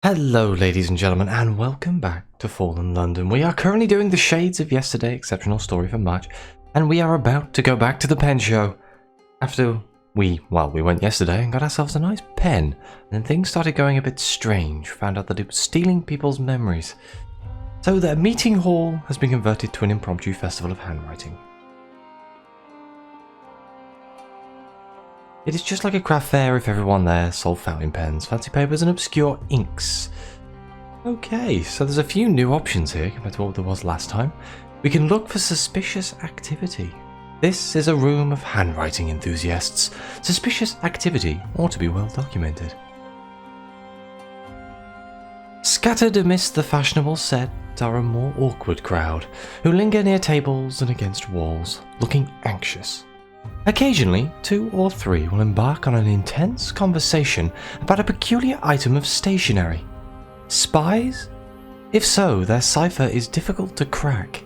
Hello ladies and gentlemen, and welcome back to Fallen London. We are currently doing the Shades of Yesterday exceptional story for March, and we are about to go back to the pen show. After we went yesterday and got ourselves a nice pen, and then things started going a bit strange. Found out that it was stealing people's memories. So the meeting hall has been converted to an impromptu festival of handwriting. It is just like a craft fair if everyone there sold fountain pens, fancy papers and obscure inks. Okay, so there's a few new options here compared to what there was last time. We can look for suspicious activity. This is a room of handwriting enthusiasts. Suspicious activity ought to be well documented. Scattered amidst the fashionable set are a more awkward crowd, who linger near tables and against walls, looking anxious. Occasionally, 2 or 3 will embark on an intense conversation about a peculiar item of stationery. Spies? If so, their cipher is difficult to crack.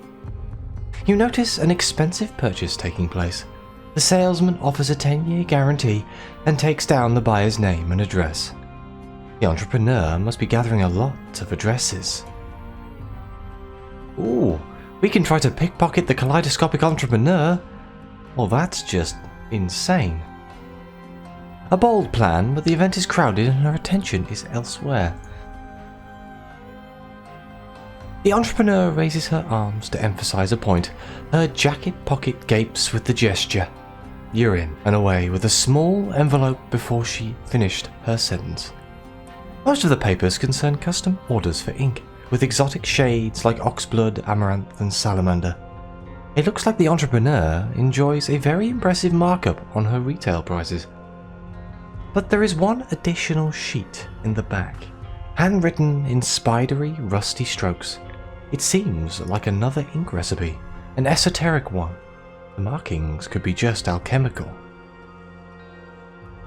You notice an expensive purchase taking place. The salesman offers a 10-year guarantee and takes down the buyer's name and address. The entrepreneur must be gathering a lot of addresses. Ooh, we can try to pickpocket the kaleidoscopic entrepreneur. Well, that's just insane. A bold plan, but the event is crowded and her attention is elsewhere. The entrepreneur raises her arms to emphasize a point. Her jacket pocket gapes with the gesture. You're in and away with a small envelope before she finished her sentence. Most of the papers concern custom orders for ink, with exotic shades like oxblood, amaranth and salamander. It looks like the entrepreneur enjoys a very impressive markup on her retail prices. But there is one additional sheet in the back, handwritten in spidery, rusty strokes. It seems like another ink recipe, an esoteric one. The markings could be just alchemical.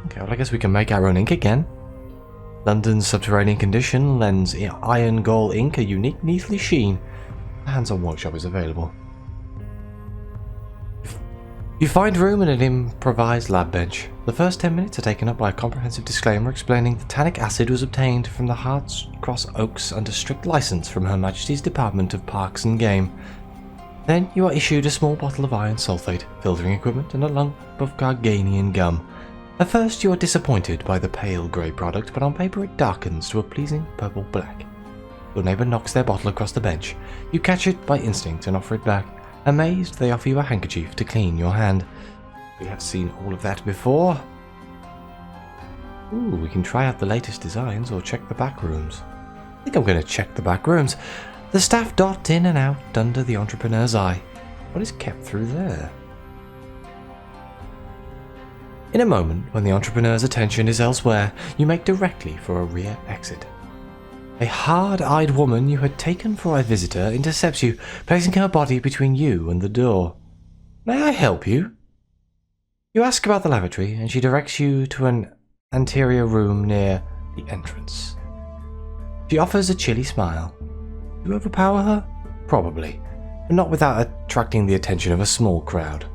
Okay, well I guess we can make our own ink again. London's subterranean condition lends iron gall ink a unique Neathly sheen. A hands-on workshop is available. You find room in an improvised lab bench. The first 10 minutes are taken up by a comprehensive disclaimer explaining that tannic acid was obtained from the Hearts Cross Oaks under strict license from Her Majesty's Department of Parks and Game. Then you are issued a small bottle of iron sulfate, filtering equipment and a lump of Garganian gum. At first you are disappointed by the pale grey product, but on paper it darkens to a pleasing purple-black. Your neighbour knocks their bottle across the bench. You catch it by instinct and offer it back. Amazed, they offer you a handkerchief to clean your hand. We have seen all of that before. Ooh, we can try out the latest designs or check the back rooms. I think I'm going to check the back rooms. The staff dot in and out under the entrepreneur's eye. What is kept through there? In a moment, when the entrepreneur's attention is elsewhere, you make directly for a rear exit. A hard-eyed woman you had taken for a visitor intercepts you, placing her body between you and the door. May I help you? You ask about the lavatory, and she directs you to an anterior room near the entrance. She offers a chilly smile. Do you overpower her? Probably, but not without attracting the attention of a small crowd.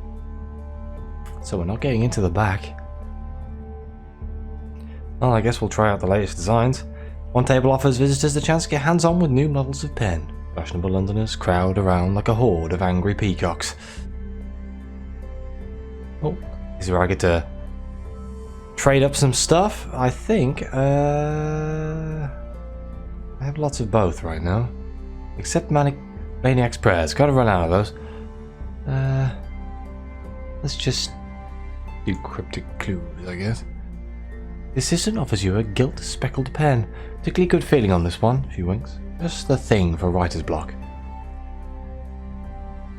So we're not getting into the back. Well, I guess we'll try out the latest designs. One table offers visitors the chance to get hands-on with new models of pen. Fashionable Londoners crowd around like a horde of angry peacocks. Oh, this is where I get to trade up some stuff. I think, I have lots of both right now. Except Maniac's Prayers. Gotta run out of those. Let's just do Cryptic Clues, I guess. The assistant offers you a gilt-speckled pen. Particularly good feeling on this one, she winks. Just the thing for writer's block.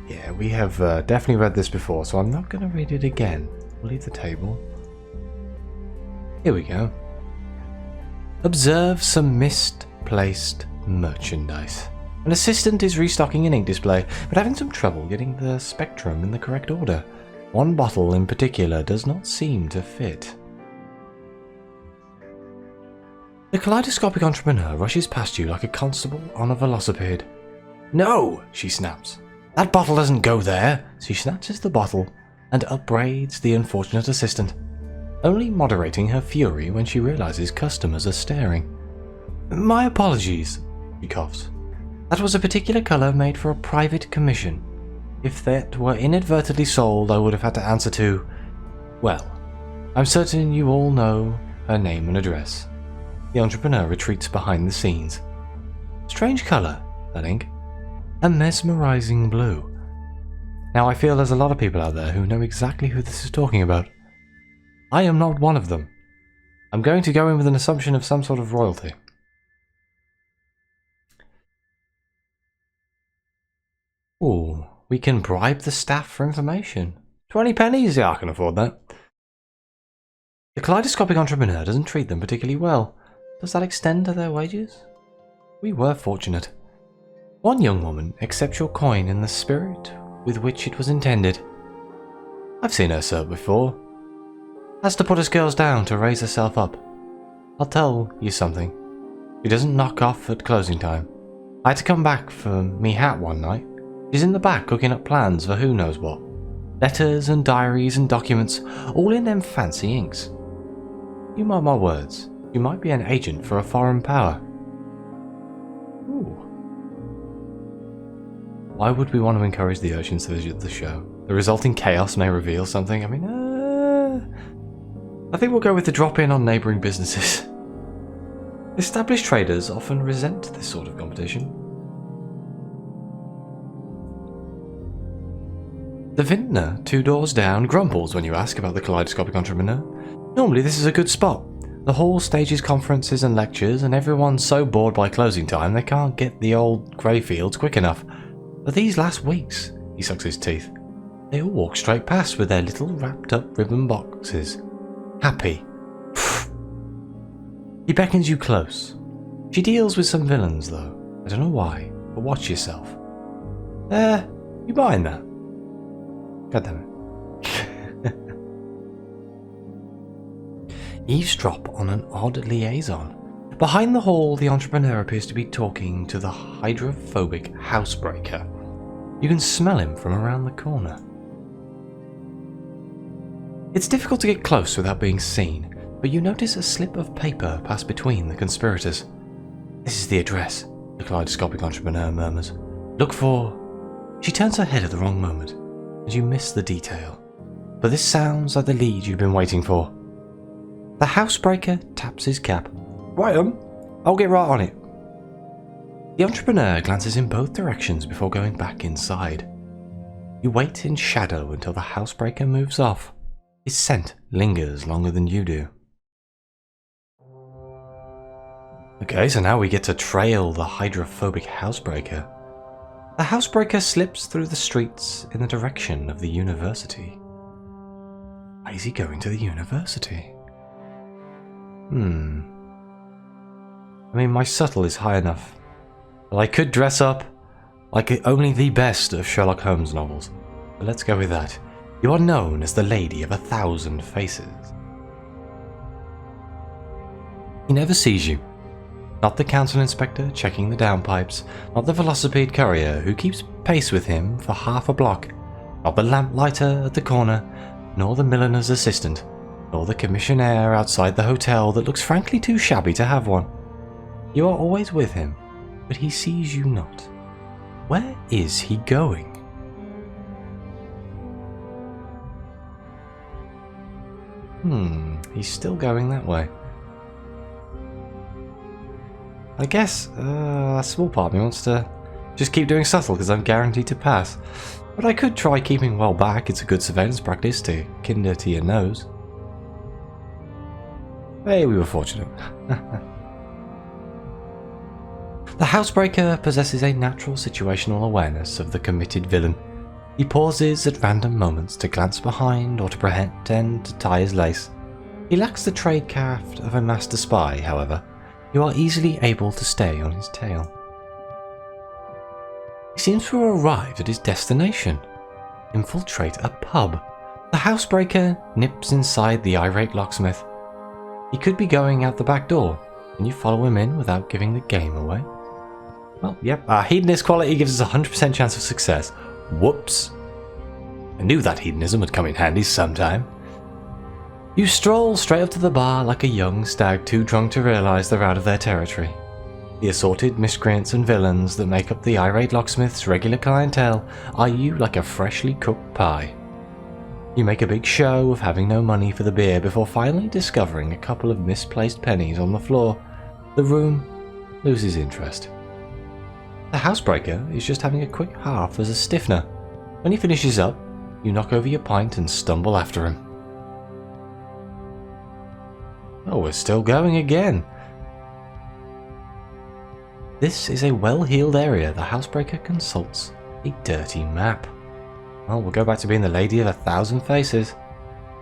Yeah, we have definitely read this before, so I'm not going to read it again. We'll leave the table. Here we go. Observe some misplaced merchandise. An assistant is restocking an ink display, but having some trouble getting the spectrum in the correct order. One bottle in particular does not seem to fit. The kaleidoscopic entrepreneur rushes past you like a constable on a velocipede. No, she snaps. That bottle doesn't go there. She snatches the bottle and upbraids the unfortunate assistant, only moderating her fury when she realizes customers are staring. My apologies, she coughs. That was a particular colour made for a private commission. If that were inadvertently sold, I would have had to answer to... Well, I'm certain you all know her name and address. The entrepreneur retreats behind the scenes. Strange colour, that ink. A mesmerising blue. Now I feel there's a lot of people out there who know exactly who this is talking about. I am not one of them. I'm going to go in with an assumption of some sort of royalty. Ooh, we can bribe the staff for information. 20 pennies? Yeah, I can afford that. The kaleidoscopic entrepreneur doesn't treat them particularly well. Does that extend to their wages? We were fortunate. One young woman accepts your coin in the spirit with which it was intended. I've seen her serve before. Has to put us girls down to raise herself up. I'll tell you something. She doesn't knock off at closing time. I had to come back for me hat one night. She's in the back cooking up plans for who knows what. Letters and diaries and documents, all in them fancy inks. You mark my words, you might be an agent for a foreign power. Ooh. Why would we want to encourage the urchins to visit the show? The resulting chaos may reveal something. I think we'll go with the drop-in on neighbouring businesses. Established traders often resent this sort of competition. The vintner, 2 doors down, grumbles when you ask about the kaleidoscopic entrepreneur. Normally this is a good spot. The hall stages conferences and lectures, and everyone's so bored by closing time they can't get the old grey fields quick enough. But these last weeks, he sucks his teeth, they all walk straight past with their little wrapped up ribbon boxes. Happy. He beckons you close. She deals with some villains though. I don't know why, but watch yourself. You buying that? God damn it. Eavesdrop on an odd liaison. Behind the hall, the entrepreneur appears to be talking to the hydrophobic housebreaker. You can smell him from around the corner. It's difficult to get close without being seen, but you notice a slip of paper pass between the conspirators. This is the address, the kaleidoscopic entrepreneur murmurs. Look for... She turns her head at the wrong moment, and you miss the detail. But this sounds like the lead you've been waiting for. The housebreaker taps his cap. Right, I'll get right on it. The entrepreneur glances in both directions before going back inside. You wait in shadow until the housebreaker moves off. His scent lingers longer than you do. Okay, so now we get to trail the hydrophobic housebreaker. The housebreaker slips through the streets in the direction of the university. Why is he going to the university? I mean, my subtle is high enough, but I could dress up like only the best of Sherlock Holmes novels. But let's go with that. You are known as the Lady of 1,000 Faces. He never sees you. Not the council inspector checking the downpipes, not the velocipede courier who keeps pace with him for half a block, not the lamplighter at the corner, nor the milliner's assistant, nor the commissionaire outside the hotel that looks frankly too shabby to have one. You are always with him, but he sees you not. Where is he going? He's still going that way. I guess a small part of me wants to just keep doing subtle because I'm guaranteed to pass. But I could try keeping well back. It's a good surveillance practice to kinder to your nose. Hey, we were fortunate. The housebreaker possesses a natural situational awareness of the committed villain. He pauses at random moments to glance behind or to pretend to tie his lace. He lacks the tradecraft of a master spy, however. You are easily able to stay on his tail. He seems to have arrived at his destination. Infiltrate a pub. The housebreaker nips inside the irate locksmith. He could be going out the back door. Can you follow him in without giving the game away? Well, yep, our hedonist quality gives us a 100% chance of success. Whoops. I knew that hedonism would come in handy sometime. You stroll straight up to the bar like a young stag too drunk to realise they're out of their territory. The assorted miscreants and villains that make up the irate locksmith's regular clientele eye you like a freshly cooked pie. You make a big show of having no money for the beer before finally discovering a couple of misplaced pennies on the floor. The room loses interest. The housebreaker is just having a quick half as a stiffener. When he finishes up, you knock over your pint and stumble after him. Oh, we're still going again. This is a well-heeled area. The housebreaker consults a dirty map. Well, we'll go back to being the Lady of 1,000 Faces,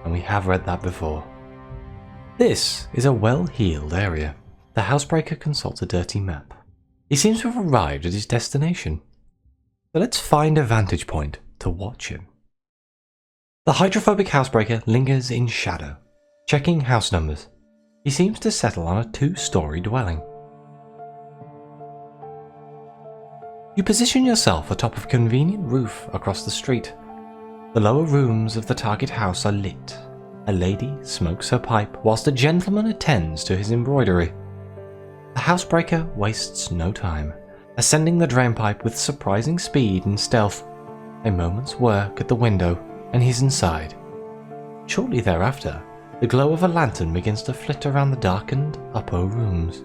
and we have read that before. This is a well-heeled area. The housebreaker consults a dirty map. He seems to have arrived at his destination. So let's find a vantage point to watch him. The hydrophobic housebreaker lingers in shadow, checking house numbers. He seems to settle on a 2-story dwelling. You position yourself atop of a convenient roof across the street. The lower rooms of the target house are lit. A lady smokes her pipe whilst a gentleman attends to his embroidery. The housebreaker wastes no time, ascending the drainpipe with surprising speed and stealth. A moment's work at the window, and he's inside. Shortly thereafter, the glow of a lantern begins to flit around the darkened upper rooms.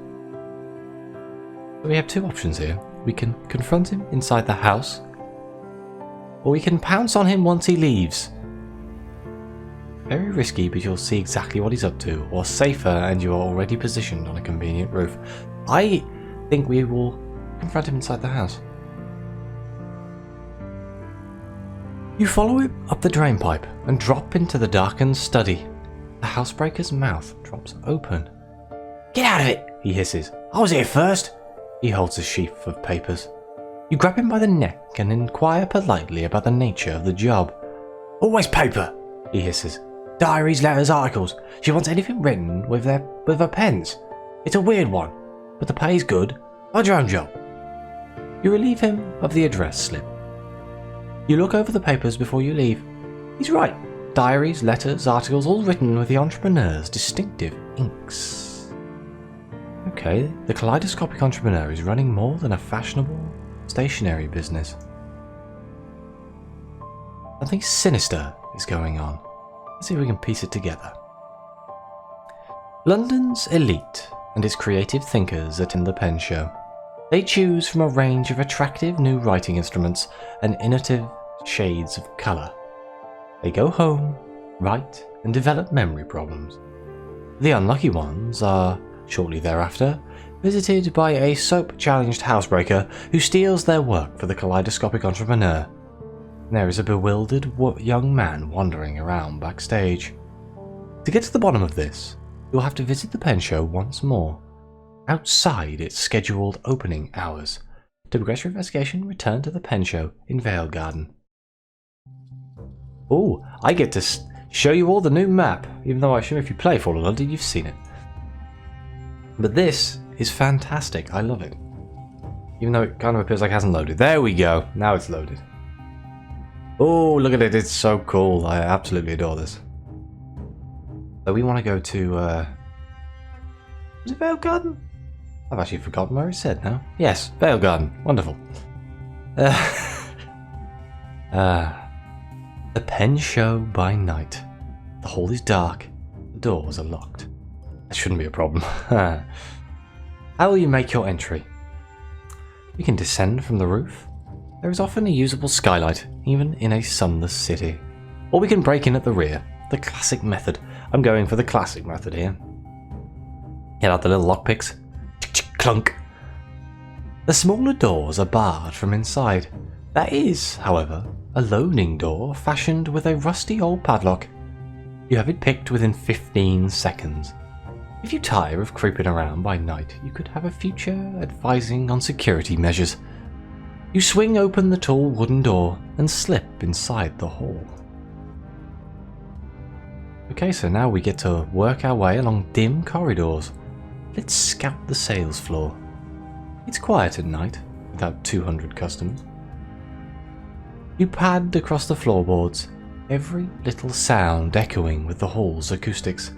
So we have two options here. We can confront him inside the house, or we can pounce on him once he leaves. Very risky, but you'll see exactly what he's up to, or safer and you are already positioned on a convenient roof. I think we will confront him inside the house. You follow him up the drainpipe and drop into the darkened study. The housebreaker's mouth drops open. "Get out of it!" he hisses. "I was here first!" He holds a sheaf of papers. You grab him by the neck and inquire politely about the nature of the job. "Always paper," he hisses. "Diaries, letters, articles. She wants anything written with her pens. It's a weird one, but the pay's good. Find your own job." You relieve him of the address slip. You look over the papers before you leave. He's right. Diaries, letters, articles, all written with the entrepreneur's distinctive inks. Okay, the kaleidoscopic entrepreneur is running more than a fashionable stationery business. Something sinister is going on. Let's see if we can piece it together. London's elite and its creative thinkers attend the pen show. They choose from a range of attractive new writing instruments and innovative shades of colour. They go home, write, and develop memory problems. The unlucky ones are, shortly thereafter, visited by a soap-challenged housebreaker who steals their work for the kaleidoscopic entrepreneur. There is a bewildered young man wandering around backstage. To get to the bottom of this, you'll have to visit the pen show once more, outside its scheduled opening hours. To progress your investigation, return to the pen show in Vale Garden. Oh, I get to show you all the new map, even though I assume if you play Fallen London, you've seen it. But this is fantastic. I love it. Even though it kind of appears like it hasn't loaded. There we go. Now it's loaded. Oh, look at it. It's so cool. I absolutely adore this. So we want to go to... is it Vale Garden? I've actually forgotten where it said now. Yes, Vale Garden. Wonderful. The pen show by night. The hall is dark. The doors are locked. That shouldn't be a problem. How will you make your entry? You can descend from the roof. There is often a usable skylight, even in a sunless city. Or we can break in at the rear. The classic method. I'm going for the classic method here. Get out the little lockpicks. Clunk. The smaller doors are barred from inside. There is, however, a loading door fashioned with a rusty old padlock. You have it picked within 15 seconds. If you tire of creeping around by night, you could have a future advising on security measures. You swing open the tall wooden door and slip inside the hall. Okay, so now we get to work our way along dim corridors. Let's scout the sales floor. It's quiet at night, without 200 customers. You pad across the floorboards, every little sound echoing with the hall's acoustics.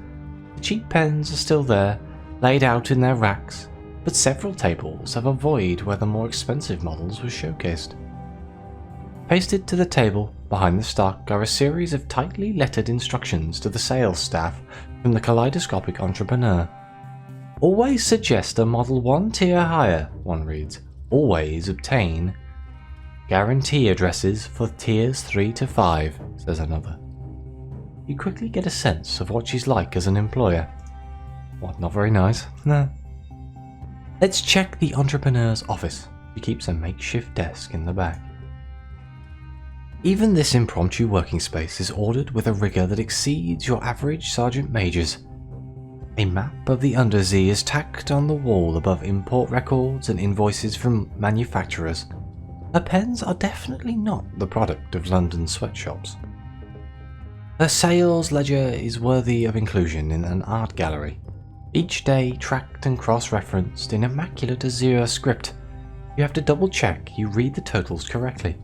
The cheap pens are still there, laid out in their racks. but several tables have a void where the more expensive models were showcased. Pasted to the table behind the stock are a series of tightly lettered instructions to the sales staff from the kaleidoscopic entrepreneur. Always suggest a model one tier higher, one reads. Always obtain. Guarantee addresses for tiers 3 to 5, says another. You quickly get a sense of what she's like as an employer. What, not very nice? Nah. Let's check the entrepreneur's office. She keeps a makeshift desk in the back. Even this impromptu working space is ordered with a rigour that exceeds your average sergeant major's. A map of the Undersea is tacked on the wall above import records and invoices from manufacturers. Her pens are definitely not the product of London sweatshops. Her sales ledger is worthy of inclusion in an art gallery, each day tracked and cross-referenced in immaculate Azure script. You have to double-check you read the totals correctly.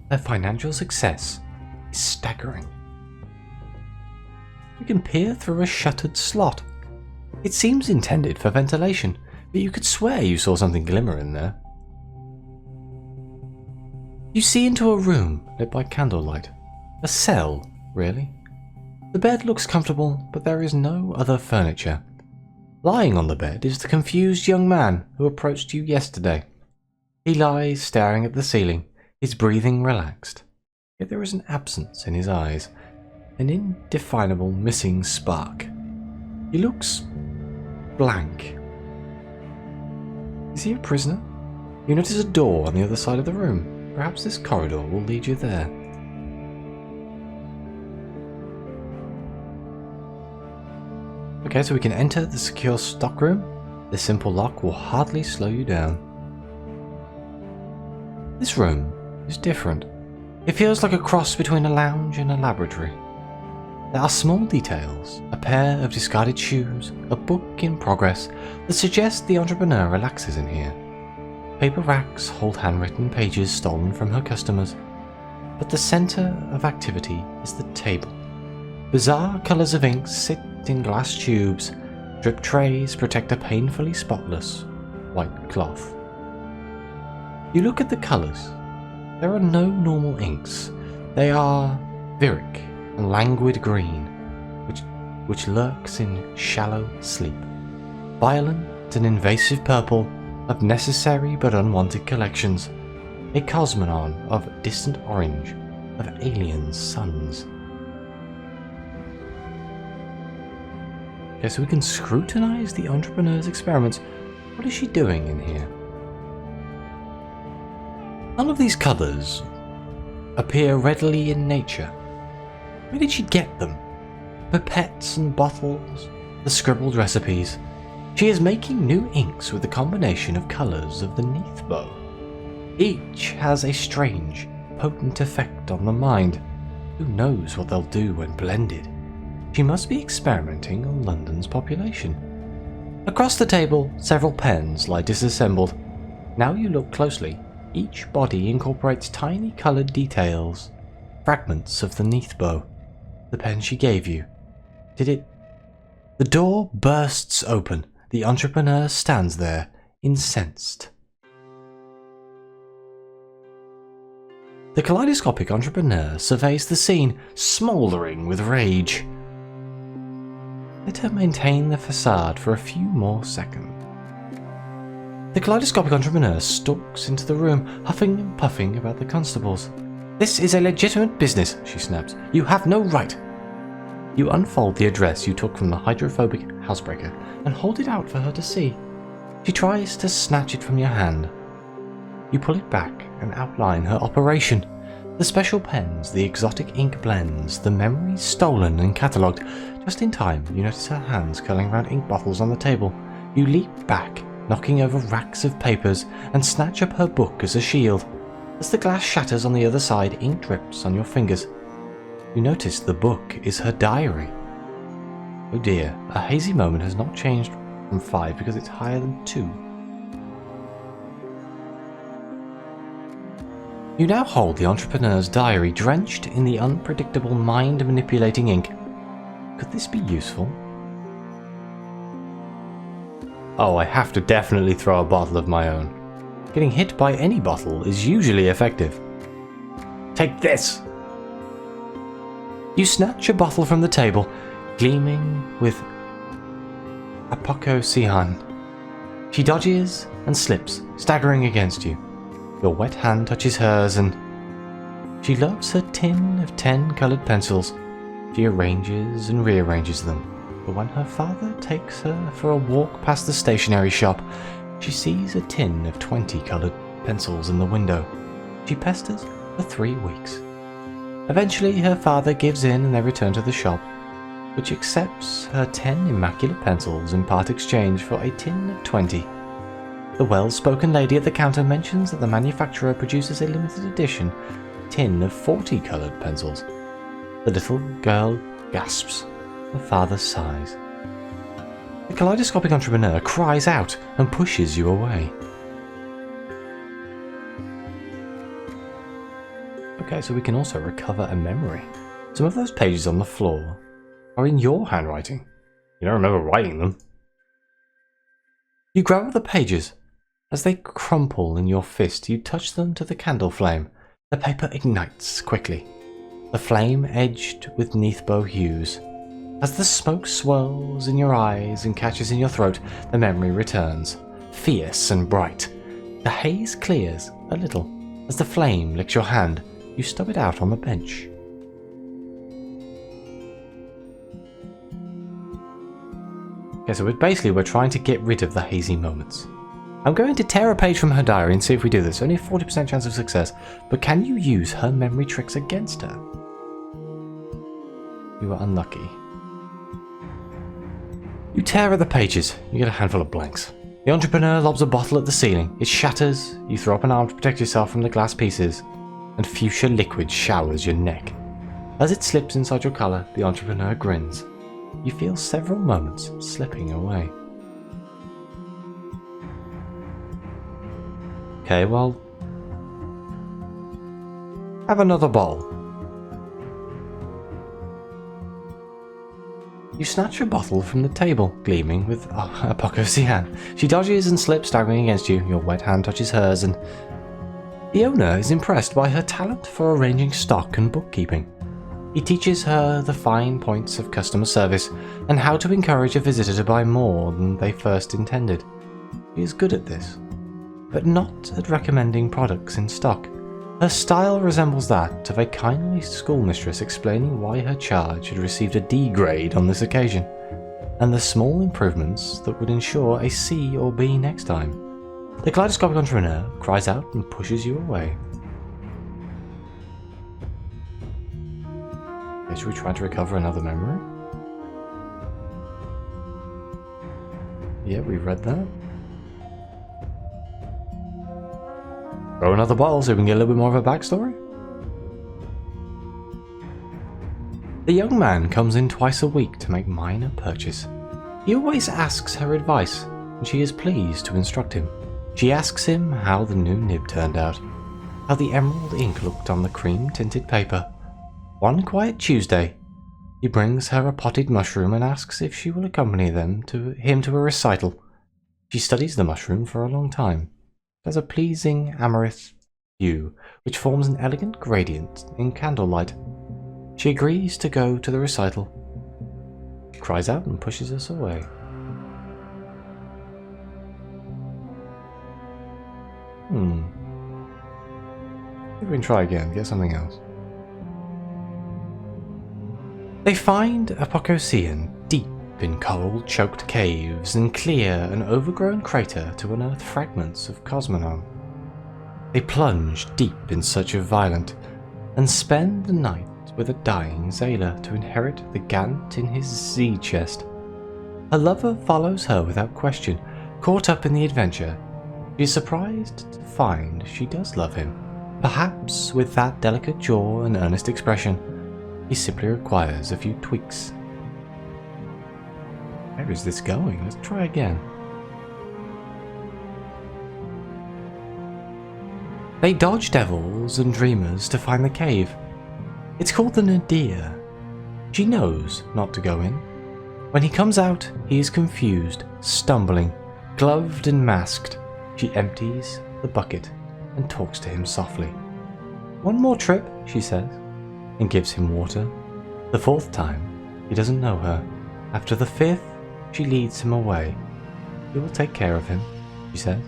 Her financial success is staggering. You can peer through a shuttered slot. It seems intended for ventilation, but you could swear you saw something glimmer in there. You see into a room lit by candlelight. A cell, really. The bed looks comfortable, but there is no other furniture. Lying on the bed is the confused young man who approached you yesterday. He lies staring at the ceiling, his breathing relaxed, yet there is an absence in his eyes, an indefinable missing spark. He looks blank. Is he a prisoner? You notice a door on the other side of the room. Perhaps this corridor will lead you there. Okay, so we can enter the secure stockroom. This simple lock will hardly slow you down. This room is different. It feels like a cross between a lounge and a laboratory. There are small details, a pair of discarded shoes, a book in progress that suggests the entrepreneur relaxes in here. Paper racks hold handwritten pages stolen from her customers, but the centre of activity is the table. Bizarre colours of ink sit in glass tubes, drip trays protect a painfully spotless white cloth. You look at the colours. There are no normal inks. They are Vyric and languid green, which lurks in shallow sleep. Violent and invasive purple of necessary but unwanted collections. A cosmonon of distant orange of alien suns. Okay, so we can scrutinize the entrepreneur's experiments. What is she doing in here? None of these colours appear readily in nature. Where did she get them? Pipettes and bottles, the scribbled recipes. She is making new inks with a combination of colours of the Neath bow. Each has a strange, potent effect on the mind. Who knows what they'll do when blended? She must be experimenting on London's population. Across the table, several pens lie disassembled. Now you look closely. Each body incorporates tiny coloured details, fragments of the Neath bow. The pen she gave you. Did it? The door bursts open. The entrepreneur stands there, incensed. The kaleidoscopic entrepreneur surveys the scene, smouldering with rage. Let her maintain the facade for a few more seconds. The kaleidoscopic entrepreneur stalks into the room, huffing and puffing about the constables. This is a legitimate business, she snaps. You have no right. You unfold the address you took from the hydrophobic housebreaker and hold it out for her to see. She tries to snatch it from your hand. You pull it back and outline her operation. The special pens, the exotic ink blends, the memories stolen and catalogued. Just in time, you notice her hands curling around ink bottles on the table. You leap back, knocking over racks of papers, and snatch up her book as a shield. As the glass shatters on the other side, ink drips on your fingers. You notice the book is her diary. Oh dear, a hazy moment has not changed from 5 because it's higher than 2. You now hold the entrepreneur's diary drenched in the unpredictable mind-manipulating ink. Could this be useful? Oh, I have to definitely throw a bottle of my own. Getting hit by any bottle is usually effective. Take this! You snatch a bottle from the table, gleaming with apocosian. She dodges and slips, staggering against you. Your wet hand touches hers and she loves her tin of 10 coloured pencils. She arranges and rearranges them, but when her father takes her for a walk past the stationery shop, she sees a tin of 20 coloured pencils in the window. She pesters for 3 weeks. Eventually her father gives in and they return to the shop, which accepts her 10 immaculate pencils in part exchange for a tin of 20. The well-spoken lady at the counter mentions that the manufacturer produces a limited edition tin of 40 coloured pencils. The little girl gasps. Her father sighs. The kaleidoscopic entrepreneur cries out and pushes you away. Okay, so we can also recover a memory. Some of those pages on the floor are in your handwriting. You don't remember writing them. You grab the pages. As they crumple in your fist, you touch them to the candle flame. The paper ignites quickly, the flame edged with Neathbow hues. As the smoke swirls in your eyes and catches in your throat, the memory returns, fierce and bright. The haze clears a little. As the flame licks your hand, you stub it out on the bench. Okay, so basically we're trying to get rid of the hazy moments. I'm going to tear a page from her diary and see if we do this. Only a 40% chance of success, but can you use her memory tricks against her? You were unlucky. You tear at the pages. You get a handful of blanks. The entrepreneur lobs a bottle at the ceiling. It shatters. You throw up an arm to protect yourself from the glass pieces, and fuchsia liquid showers your neck. As it slips inside your collar, the entrepreneur grins. You feel several moments slipping away. Okay, well, have another bowl. You snatch a bottle from the table, gleaming with apocosian. She dodges and slips, staggering against you. Your wet hand touches hers, and the owner is impressed by her talent for arranging stock and bookkeeping. He teaches her the fine points of customer service and how to encourage a visitor to buy more than they first intended. She is good at this, but not at recommending products in stock. Her style resembles that of a kindly schoolmistress explaining why her charge had received a D grade on this occasion, and the small improvements that would ensure a C or B next time. The kaleidoscopic entrepreneur cries out and pushes you away. Okay, should we try to recover another memory? Yeah, we read that. Throw another bottle so we can get a little bit more of a backstory. The young man comes in twice a week to make minor purchase. He always asks her advice, and she is pleased to instruct him. She asks him how the new nib turned out, how the emerald ink looked on the cream-tinted paper. One quiet Tuesday, he brings her a potted mushroom and asks if she will accompany him to a recital. She studies the mushroom for a long time. It has a pleasing amethyst hue, which forms an elegant gradient in candlelight. She agrees to go to the recital, cries out and pushes us away. Maybe we can try again, get something else. They find Apocosian deep in coral-choked caves and clear an overgrown crater to unearth fragments of cosmonaut. They plunge deep in search of Violent and spend the night with a dying sailor to inherit the Gant in his Z chest. Her lover follows her without question. Caught up in the adventure, she is surprised to find she does love him. Perhaps with that delicate jaw and earnest expression, he simply requires a few tweaks. Where is this going? Let's try again. They dodge devils and dreamers to find the cave. It's called the Nadir. She knows not to go in. When he comes out, he is confused, stumbling. Gloved and masked, she empties the bucket and talks to him softly. "One more trip," she says, and gives him water. The fourth time, he doesn't know her. After the fifth, she leads him away. "She will take care of him," she says,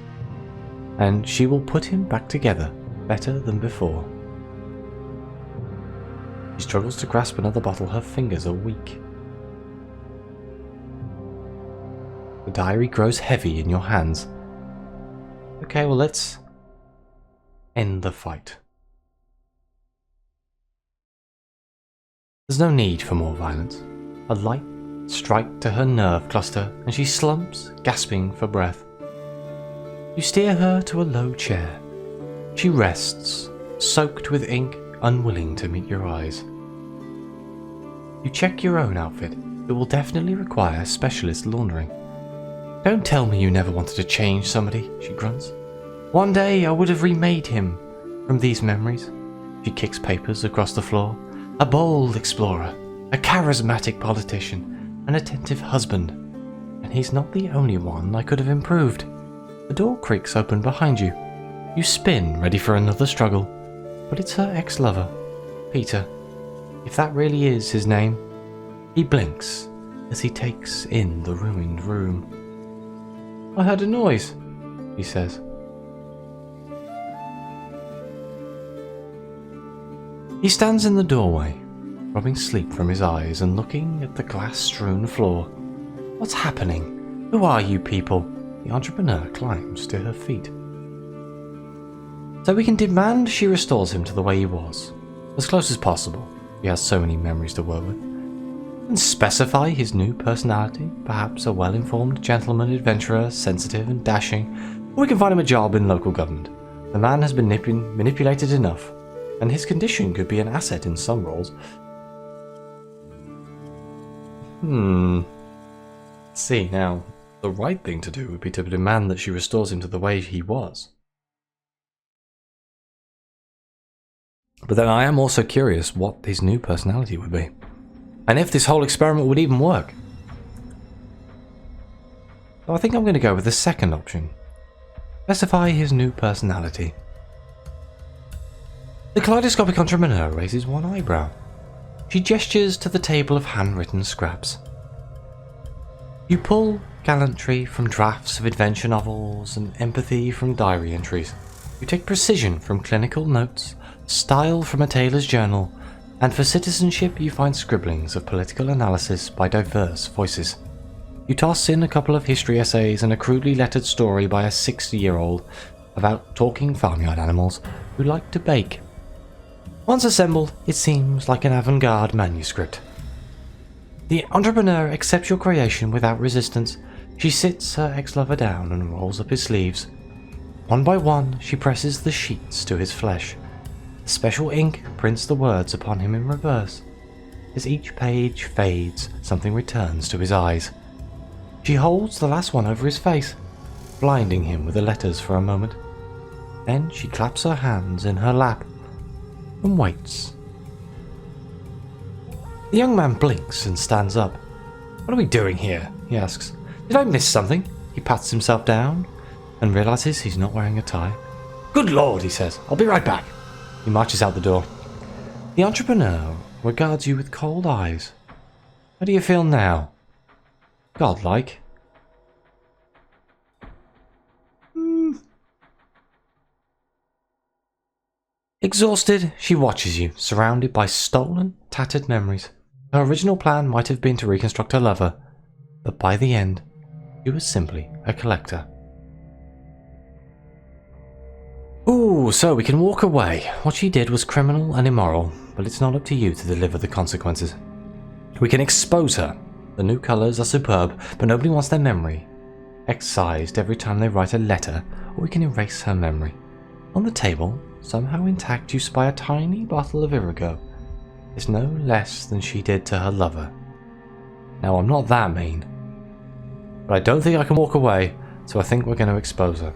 "and she will put him back together better than before." She struggles to grasp another bottle. Her fingers are weak. The diary grows heavy in your hands. Okay, well, let's end the fight. There's no need for more violence. A light strike to her nerve cluster and she slumps, gasping for breath. You steer her to a low chair. She rests, soaked with ink, unwilling to meet your eyes. You check your own outfit. It will definitely require specialist laundering. "Don't tell me you never wanted to change somebody," she grunts. "One day I would have remade him from these memories." She kicks papers across the floor. "A bold explorer, a charismatic politician, an attentive husband. And he's not the only one I could have improved." The door creaks open behind you. You spin, ready for another struggle. But it's her ex-lover, Peter. If that really is his name. He blinks as he takes in the ruined room. "I heard a noise," he says. He stands in the doorway, rubbing sleep from his eyes and looking at the glass-strewn floor. "What's happening? Who are you people?" The entrepreneur climbs to her feet. So we can demand she restores him to the way he was, as close as possible. He has so many memories to work with. And specify his new personality, perhaps a well-informed gentleman adventurer, sensitive and dashing, or we can find him a job in local government. The man has been manipulated enough, and his condition could be an asset in some roles. See, now, the right thing to do would be to demand that she restores him to the way he was. But then I am also curious what his new personality would be. And if this whole experiment would even work. So I think I'm going to go with the second option. Specify his new personality. The kaleidoscopic entrepreneur raises one eyebrow. She gestures to the table of handwritten scraps. You pull gallantry from drafts of adventure novels and empathy from diary entries. You take precision from clinical notes, style from a tailor's journal, and for citizenship you find scribblings of political analysis by diverse voices. You toss in a couple of history essays and a crudely lettered story by a 60-year-old about talking farmyard animals who like to bake. Once assembled, it seems like an avant-garde manuscript. The entrepreneur accepts your creation without resistance. She sits her ex-lover down and rolls up his sleeves. One by one, she presses the sheets to his flesh. The special ink prints the words upon him in reverse. As each page fades, something returns to his eyes. She holds the last one over his face, blinding him with the letters for a moment. Then she claps her hands in her lap and waits. The young man blinks and stands up. "What are we doing here?" he asks. "Did I miss something?" He pats himself down and realizes he's not wearing a tie. "Good Lord," he says. "I'll be right back." He marches out the door. The entrepreneur regards you with cold eyes. "How do you feel now?" "Godlike." Exhausted, she watches you, surrounded by stolen, tattered memories. Her original plan might have been to reconstruct her lover, but by the end, she was simply a collector. Ooh, so we can walk away. What she did was criminal and immoral, but it's not up to you to deliver the consequences. We can expose her. The new colours are superb, but nobody wants their memory excised every time they write a letter, or we can erase her memory. On the table, somehow intact, you spy a tiny bottle of Irigo. It's no less than she did to her lover. Now, I'm not that mean, but I don't think I can walk away, so I think we're going to expose her.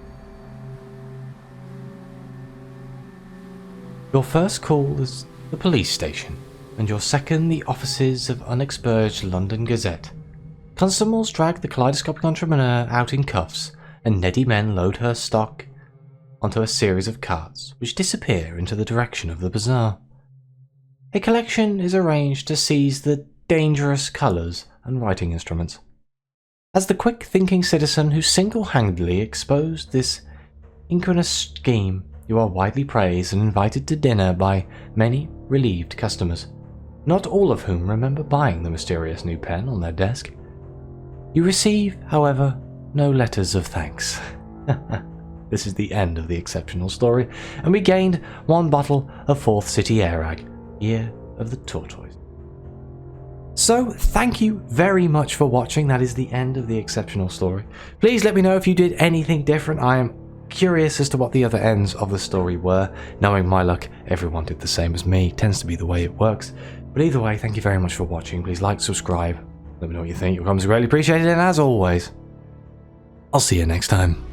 Your first call is the police station, and your second the offices of unexpurged London Gazette. Constables drag the kaleidoscopic entrepreneur out in cuffs and Neddy men load her stock onto a series of carts, which disappear into the direction of the bazaar. A collection is arranged to seize the dangerous colours and writing instruments. As the quick-thinking citizen who single-handedly exposed this incongruous scheme, you are widely praised and invited to dinner by many relieved customers, not all of whom remember buying the mysterious new pen on their desk. You receive, however, no letters of thanks. This is the end of the exceptional story, and we gained 1 bottle of 4th City Airag, Year of the Tortoise. So, thank you very much for watching. That is the end of the exceptional story. Please let me know if you did anything different. I am curious as to what the other ends of the story were. Knowing my luck, everyone did the same as me. Tends to be the way it works. But either way, thank you very much for watching. Please like, subscribe. Let me know what you think. Your comments are greatly appreciated, and as always, I'll see you next time.